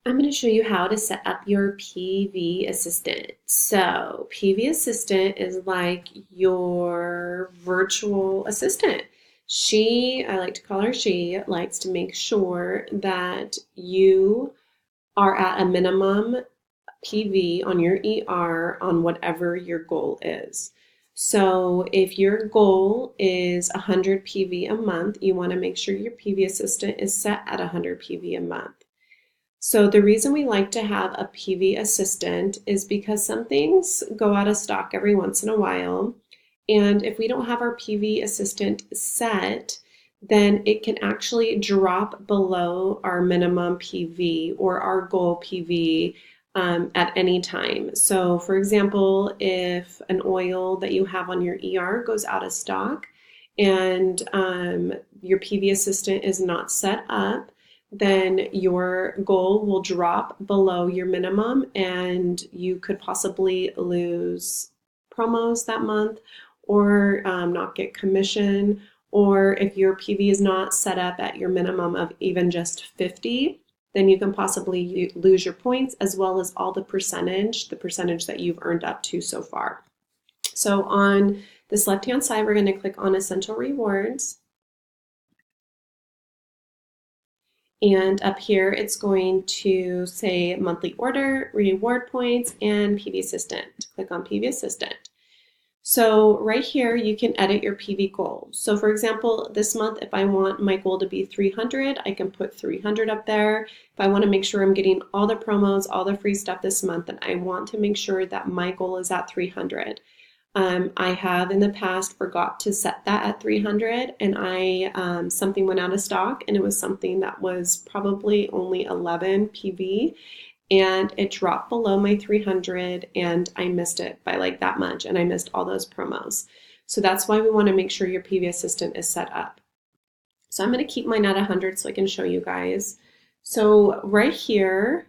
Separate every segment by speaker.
Speaker 1: I'm going to show you how to set up your PV Assistant. So, PV Assistant is like your virtual assistant. I like to call her she, likes to make sure that you are at a minimum PV on your ER on whatever your goal is. So, if your goal is 100 PV a month, you want to make sure your PV Assistant is set at 100 PV a month. So the reason we like to have a PV assistant is because some things go out of stock every once in a while. And if we don't have our PV assistant set, then it can actually drop below our minimum PV or our goal PV at any time. So for example, if an oil that you have on your ER goes out of stock and your PV assistant is not set up, then your goal will drop below your minimum and you could possibly lose promos that month or not get commission. Or if your PV is not set up at your minimum of even just 50, then you can possibly lose your points as well as all the percentage that you've earned up to so far. So on this left-hand side, we're going to click on Essential Rewards. And up here, it's going to say monthly order, reward points, and PV Assistant. Click on PV Assistant. So right here, you can edit your PV goal. So for example, this month, if I want my goal to be 300, I can put 300 up there. If I want to make sure I'm getting all the promos, all the free stuff this month, then I want to make sure that my goal is at 300. I have in the past forgot to set that at 300 and something went out of stock and it was something that was probably only 11 PV and it dropped below my 300 and I missed it by like that much and I missed all those promos. So that's why we want to make sure your PV Assistant is set up. So I'm going to keep mine at 100 so I can show you guys. So right here,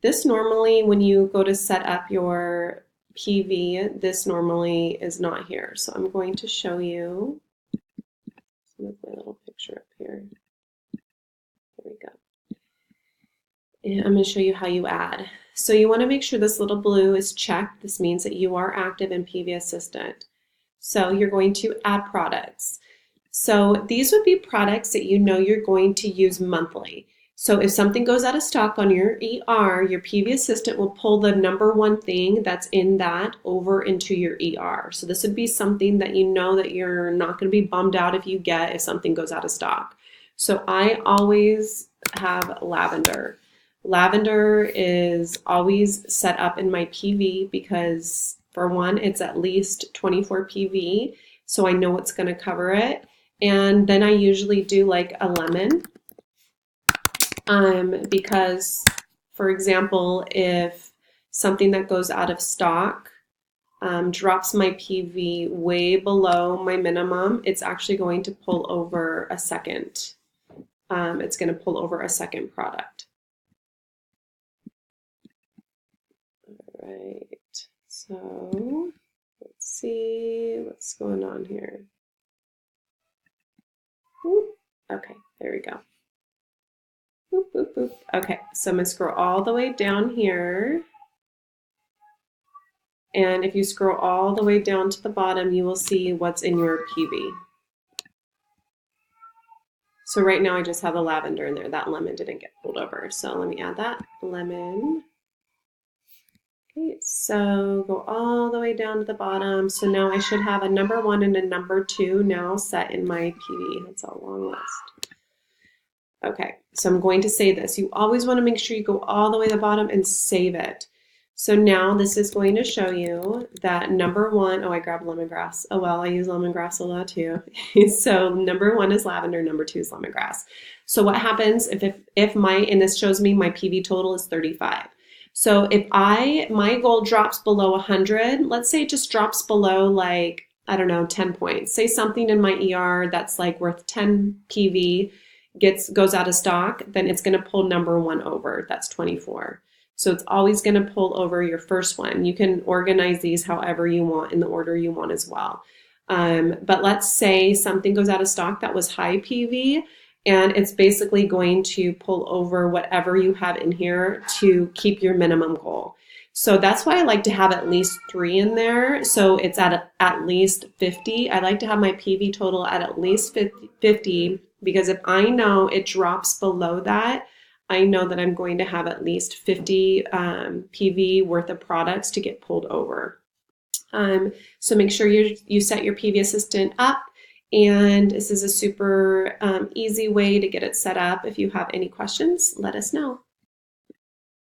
Speaker 1: this normally when you go to set up your PV, this normally is not here. So I'm going to show you. Move my little picture up here. There we go. And I'm going to show you how you add. So you want to make sure this little blue is checked. This means that you are active in PV Assistant. So you're going to add products. So these would be products that you know you're going to use monthly. So if something goes out of stock on your ER, your PV Assistant will pull the number one thing that's in that over into your ER. So this would be something that you know that you're not going to be bummed out if something goes out of stock. So I always have lavender. Lavender is always set up in my PV because for one, it's at least 24 PV. So I know it's going to cover it. And then I usually do like a lemon. Because, for example, if something that goes out of stock drops my PV way below my minimum, it's actually going to pull over a second. It's going to pull over a second product. All right, so let's see what's going on here. Okay, there we go. Boop, boop, boop. Okay, so I'm going to scroll all the way down here. And if you scroll all the way down to the bottom, you will see what's in your PV. So right now I just have the lavender in there. That lemon didn't get pulled over. So let me add that lemon. Okay, so go all the way down to the bottom. So now I should have a number 1 and a number 2 now set in my PV. That's a long list. Okay, so I'm going to say this. You always want to make sure you go all the way to the bottom and save it. So now this is going to show you that number 1, oh, I grabbed lemongrass. Oh, well, I use lemongrass a lot too. So number 1 is lavender, number 2 is lemongrass. So what happens and this shows me my PV total is 35. So if my goal drops below 100, let's say it just drops below like, I don't know, 10 points. Say something in my ER that's like worth 10 PV goes out of stock, then it's going to pull number 1 over. That's 24. So it's always going to pull over your first one. You can organize these however you want in the order you want as well. But let's say something goes out of stock that was high PV And it's basically going to pull over whatever you have in here to keep your minimum goal. So that's why I like to have at least 3 in there. So it's at least 50. I like to have my PV total at least 50 because if I know it drops below that, I know that I'm going to have at least 50 PV worth of products to get pulled over. So make sure you set your PV Assistant up, and this is a super easy way to get it set up. If you have any questions, let us know.